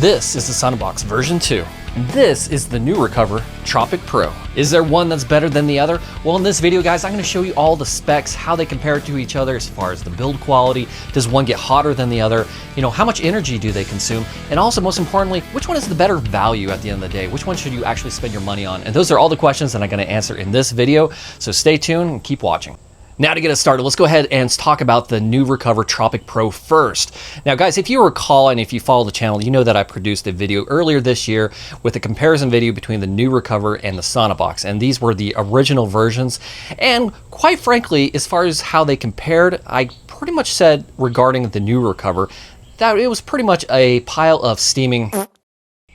This is the SaunaBox version 2. And this is the Nurecover Tropic Pro. Is there one that's better than the other? Well, in this video, guys, I'm going to show you all the specs, how they compare to each other as far as the build quality. Does one get hotter than the other? You know, how much energy do they consume? And also, most importantly, which one is the better value at the end of the day? Which one should you actually spend your money on? And those are all the questions that I'm going to answer in this video. So stay tuned and keep watching. Now to get us started, let's go ahead and talk about the Nurecover Tropic Pro first. Now guys, if you recall and if you follow the channel, you know that I produced a video earlier this year with a comparison video between the Nurecover and the SaunaBox, and these were the original versions. And quite frankly, as far as how they compared, I pretty much said regarding the Nurecover that it was pretty much a pile of steaming.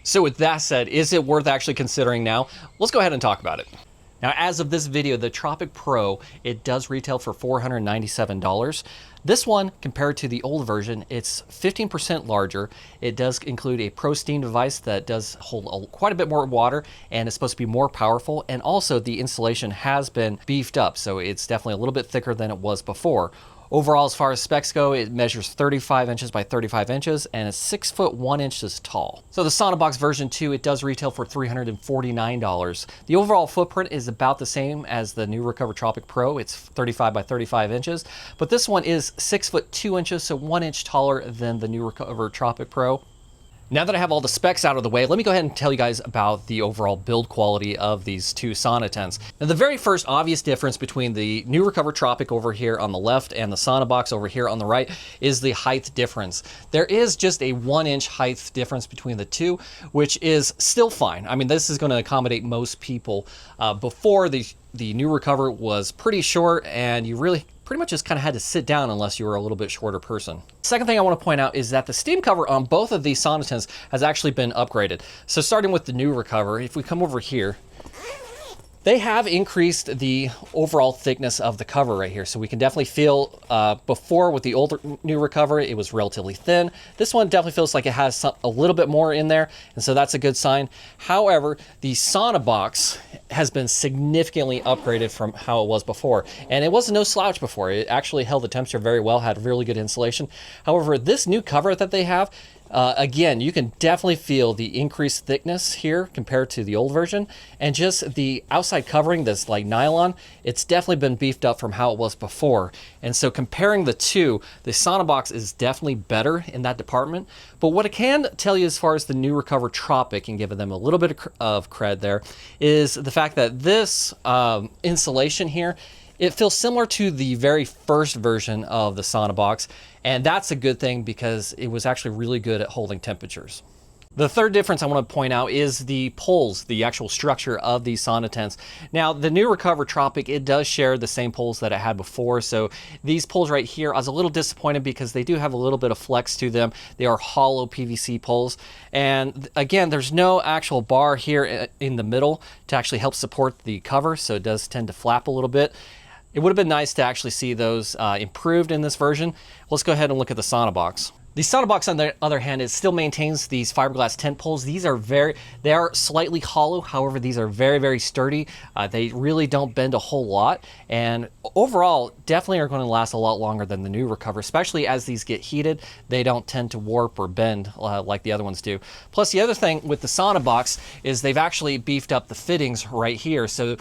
So with that said, is it worth actually considering now? Let's go ahead and talk about it. Now, as of this video, the Tropic Pro, it does retail for $497. This one, compared to the old version, it's 15% larger. It does include a Pro Steam device that does hold quite a bit more water and is supposed to be more powerful. And also the insulation has been beefed up, so it's definitely a little bit thicker than it was before. Overall, as far as specs go, it measures 35 inches by 35 inches and is 6 foot 1 inches tall. So the SaunaBox version 2, it does retail for $349. The overall footprint is about the same as the Nurecover Tropic Pro. It's 35 by 35 inches, but this one is 6 foot 2 inches, so 1 inch taller than the Nurecover Tropic Pro. Now that I have all the specs out of the way, let me go ahead and tell you guys about the overall build quality of these two sauna tents. Now, the very first obvious difference between the Nurecover Tropic over here on the left and the SaunaBox over here on the right is the height difference. There is just a 1 inch height difference between the two, which is still fine. I mean, this is going to accommodate most people. Before the Nurecover was pretty short, and you really pretty much just kind of had to sit down unless you were a little bit shorter person. Second thing I want to point out is that the steam cover on both of these sauna tents has actually been upgraded. So starting with the Nurecover, if we come over here, they have increased the overall thickness of the cover right here. So we can definitely feel, before with the older Nurecover, it was relatively thin. This one definitely feels like it has a little bit more in there, and so that's a good sign. However, the SaunaBox has been significantly upgraded from how it was before. And it was no slouch before. It actually held the temperature very well, had really good insulation. However, this new cover that they have, again, you can definitely feel the increased thickness here compared to the old version, and just the outside covering that's like nylon, it's definitely been beefed up from how it was before. And so comparing the two, the SaunaBox is definitely better in that department. But what I can tell you as far as the Nurecover Tropic, and giving them a little bit of cred there, is the fact that this insulation here, it feels similar to the very first version of the SaunaBox, and that's a good thing because it was actually really good at holding temperatures. The third difference I want to point out is the poles, the actual structure of these sauna tents. Now, the Nurecover Tropic, it does share the same poles that it had before. So these poles right here, I was a little disappointed because they do have a little bit of flex to them. They are hollow PVC poles. And again, there's no actual bar here in the middle to actually help support the cover. So it does tend to flap a little bit. It would have been nice to actually see those improved in this version. Let's go ahead and look at the SaunaBox. The SaunaBox, on the other hand, it still maintains these fiberglass tent poles. These are they are slightly hollow. However, these are very, very sturdy. They really don't bend a whole lot. And overall, definitely are going to last a lot longer than the Nurecover, especially as these get heated. They don't tend to warp or bend like the other ones do. Plus, the other thing with the SaunaBox is they've actually beefed up the fittings right here. So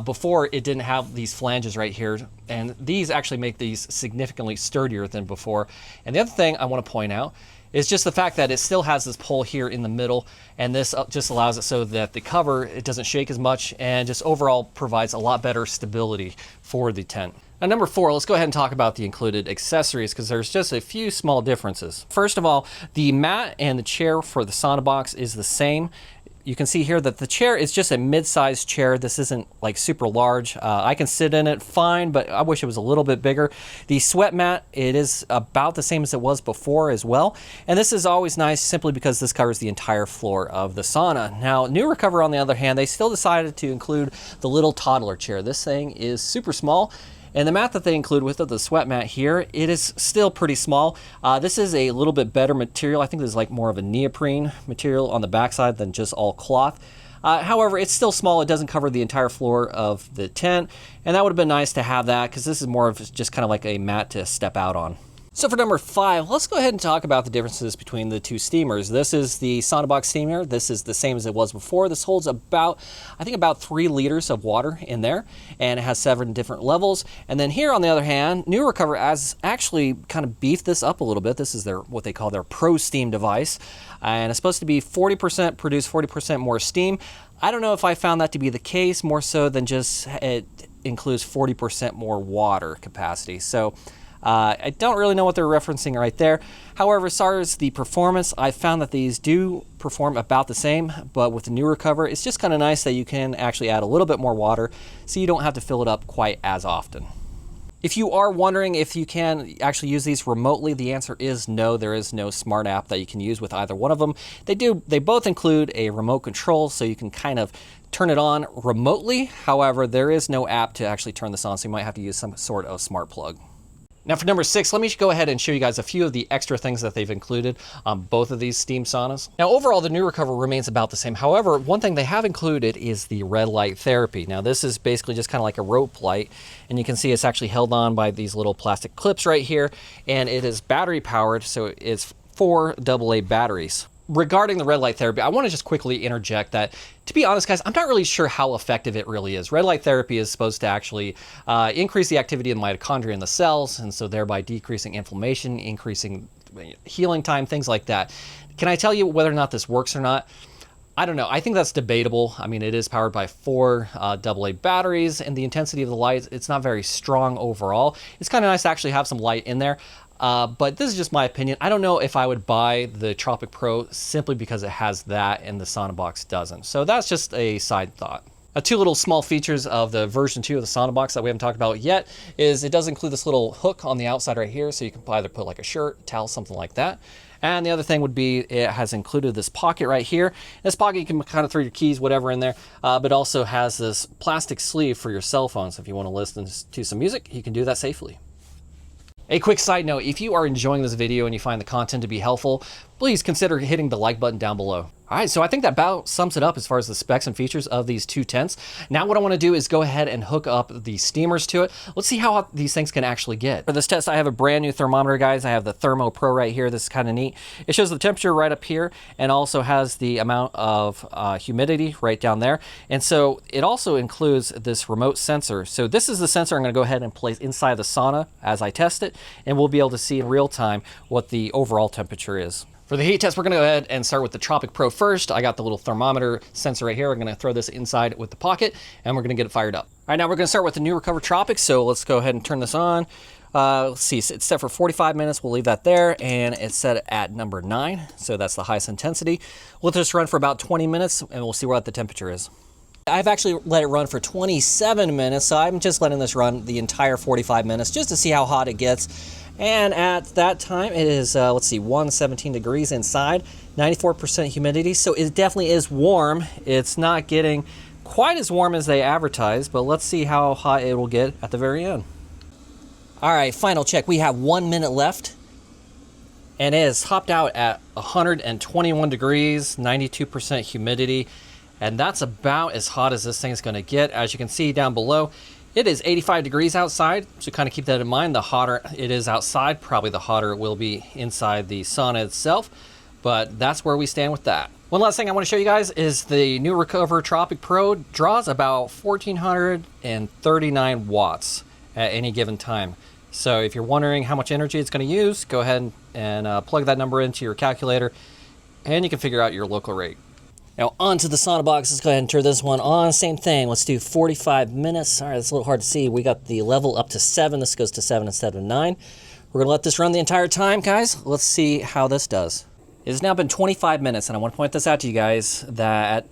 before, it didn't have these flanges right here. And these actually make these significantly sturdier than before. And the other thing I want to point out is just the fact that it still has this pole here in the middle, and this just allows it so that the cover, it doesn't shake as much, and just overall provides a lot better stability for the tent. Now, number 4, let's go ahead and talk about the included accessories, because there's just a few small differences. First of all, the mat and the chair for the SaunaBox is the same. You can see here that the chair is just a mid-sized chair. This isn't like super large. I can sit in it fine, but I wish it was a little bit bigger. The sweat mat, it is about the same as it was before as well. And this is always nice simply because this covers the entire floor of the sauna. Now, Nurecover, on the other hand, they still decided to include the little toddler chair. This thing is super small. And the mat that they include with it, the sweat mat here, it is still pretty small. This is a little bit better material. I think this is like more of a neoprene material on the backside than just all cloth. However, it's still small. It doesn't cover the entire floor of the tent. And that would have been nice to have that, because this is more of just kind of like a mat to step out on. So for number 5, let's go ahead and talk about the differences between the two steamers. This is the SaunaBox steamer. This is the same as it was before. This holds about, I think about 3 liters of water in there, and it has 7 different levels. And then here on the other hand, Nurecover has actually kind of beefed this up a little bit. This is their what they call their Pro Steam device, and it's supposed to be 40% produce 40% more steam. I don't know if I found that to be the case, more so than just it includes 40% more water capacity. So I don't really know what they're referencing right there. However, as far as the performance, I found that these do perform about the same, but with the Nurecover, it's just kind of nice that you can actually add a little bit more water so you don't have to fill it up quite as often. If you are wondering if you can actually use these remotely, the answer is no. There is no smart app that you can use with either one of them. They both include a remote control, so you can kind of turn it on remotely. However, there is no app to actually turn this on, so you might have to use some sort of smart plug. Now for number 6, let me go ahead and show you guys a few of the extra things that they've included on both of these steam saunas. Now overall, the Nurecover remains about the same. However, one thing they have included is the red light therapy. Now this is basically just kind of like a rope light, and you can see it's actually held on by these little plastic clips right here, and it is battery powered, so it's 4 AA batteries. Regarding the red light therapy, I want to just quickly interject that, to be honest, guys, I'm not really sure how effective it really is. Red light therapy is supposed to actually increase the activity of the mitochondria in the cells, and so thereby decreasing inflammation, increasing healing time, things like that. Can I tell you whether or not this works or not? I don't know. I think that's debatable. I mean, it is powered by 4 AA batteries, and the intensity of the light, it's not very strong overall. It's kind of nice to actually have some light in there. But this is just my opinion. I don't know if I would buy the Tropic Pro simply because it has that and the SaunaBox doesn't. So that's just a side thought. 2 little small features of the version 2 of the SaunaBox that we haven't talked about yet is it does include this little hook on the outside right here, so you can either put like a shirt, towel, something like that. And the other thing would be it has included this pocket right here. This pocket, you can kind of throw your keys, whatever in there, but also has this plastic sleeve for your cell phone. So if you want to listen to some music, you can do that safely. A quick side note, if you are enjoying this video and you find the content to be helpful, please consider hitting the like button down below. All right, so I think that about sums it up as far as the specs and features of these 2 tents. Now what I want to do is go ahead and hook up the steamers to it. Let's see how hot these things can actually get. For this test, I have a brand new thermometer, guys. I have the Thermo Pro right here. This is kind of neat. It shows the temperature right up here and also has the amount of humidity right down there. And so it also includes this remote sensor. So this is the sensor I'm going to go ahead and place inside the sauna as I test it, and we'll be able to see in real time what the overall temperature is. For the heat test, we're going to go ahead and start with the Tropic Pro first. I got the little thermometer sensor right here. I'm going to throw this inside with the pocket, and we're going to get it fired up. All right, now we're going to start with the Nurecover Tropic, so let's go ahead and turn this on. Let's see, it's set for 45 minutes. We'll leave that there, and it's set at number 9, so that's the highest intensity. We'll just run for about 20 minutes, and we'll see what the temperature is. I've actually let it run for 27 minutes, so I'm just letting this run the entire 45 minutes just to see how hot it gets. And at that time, it is, let's see, 117 degrees inside, 94% humidity, so it definitely is warm. It's not getting quite as warm as they advertise, but let's see how hot it will get at the very end. All right, final check. We have 1 minute left, and it is topped out at 121 degrees, 92% humidity, and that's about as hot as this thing is going to get. As you can see down below, it is 85 degrees outside, so kind of keep that in mind. The hotter it is outside, probably the hotter it will be inside the sauna itself, but that's where we stand with that. One last thing I want to show you guys is the Nurecover Tropic Pro draws about 1,439 watts at any given time. So if you're wondering how much energy it's going to use, go ahead and plug that number into your calculator, and you can figure out your local rate. Now onto the SaunaBox. Let's go ahead and turn this one on. Same thing. Let's do 45 minutes. All right, it's a little hard to see. We got the level up to 7. This goes to 7 instead of 9. We're going to let this run the entire time, guys. Let's see how this does. It has now been 25 minutes, and I want to point this out to you guys that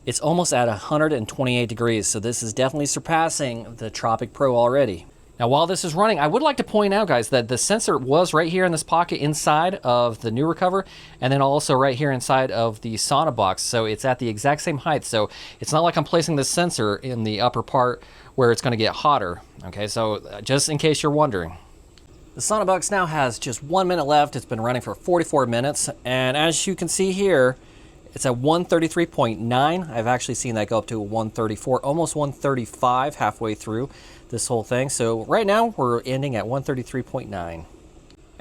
it's almost at 128 degrees. So this is definitely surpassing the Tropic Pro already. Now, while this is running, I would like to point out, guys, that the sensor was right here in this pocket inside of the Nurecover, and then also right here inside of the SaunaBox. So it's at the exact same height. So it's not like I'm placing this sensor in the upper part where it's going to get hotter. Okay, so just in case you're wondering. The SaunaBox now has just 1 minute left. It's been running for 44 minutes. And as you can see here, it's at 133.9. I've actually seen that go up to 134, almost 135 halfway through this whole thing. So right now we're ending at 133.9.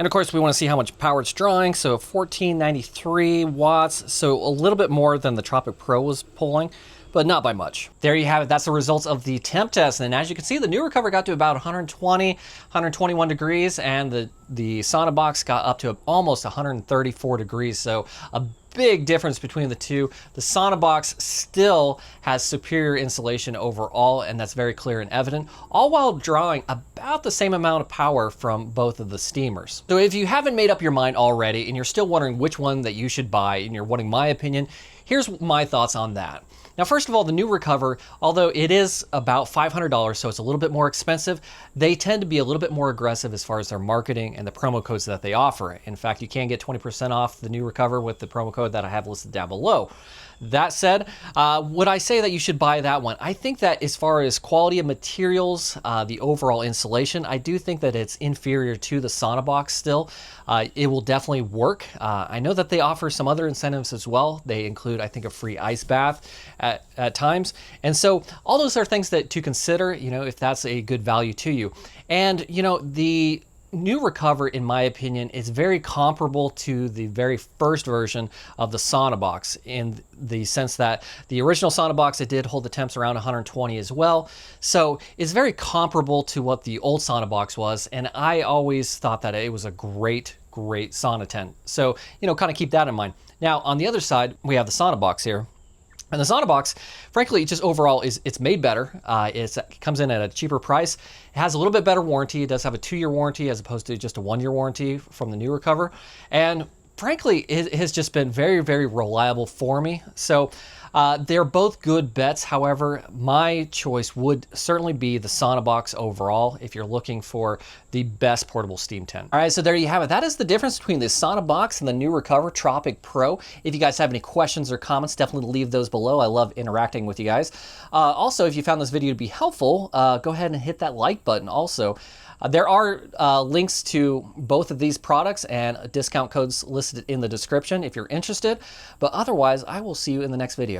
And of course, we want to see how much power it's drawing. So 1493 watts, so a little bit more than the Tropic Pro was pulling, but not by much. There you have it. That's the results of the temp test. And as you can see, the Nurecover got to about 120, 121 degrees, and the SaunaBox got up to almost 134 degrees. So a big difference between the two. The SaunaBox still has superior insulation overall, and that's very clear and evident, all while drawing about the same amount of power from both of the steamers. So if you haven't made up your mind already and you're still wondering which one that you should buy and you're wanting my opinion, here's my thoughts on that. Now, first of all, the Nurecover, although it is about $500, so it's a little bit more expensive, they tend to be a little bit more aggressive as far as their marketing and the promo codes that they offer. In fact, you can get 20% off the Nurecover with the promo code that I have listed down below. That said, would I say that you should buy that one? I think that as far as quality of materials, the overall insulation, I do think that it's inferior to the SaunaBox still. It will definitely work. I know that they offer some other incentives as well. They include, I think, a free ice bath at times. And so all those are things that to consider, you know, if that's a good value to you. And, you know, the Nurecover, in my opinion, is very comparable to the very first version of the SaunaBox in the sense that the original SaunaBox, it did hold the temps around 120 as well. So it's very comparable to what the old SaunaBox was. And I always thought that it was a great sauna tent. So, you know, kind of keep that in mind. Now, on the other side, we have the SaunaBox here. And the SaunaBox, frankly, just overall it's made better. It comes in at a cheaper price. It has a little bit better warranty. It does have a 2-year warranty as opposed to just a 1-year warranty from the Nurecover. And frankly, it has just been very reliable for me. So they're both good bets. However, my choice would certainly be the SaunaBox overall if you're looking for the best portable steam tent. All right, so there you have it. That is the difference between the SaunaBox and the Nurecover Tropic Pro. If you guys have any questions or comments, definitely leave those below. I love interacting with you guys. Also, if you found this video to be helpful, go ahead and hit that like button also. There are links to both of these products and discount codes listed in the description if you're interested. But otherwise, I will see you in the next video.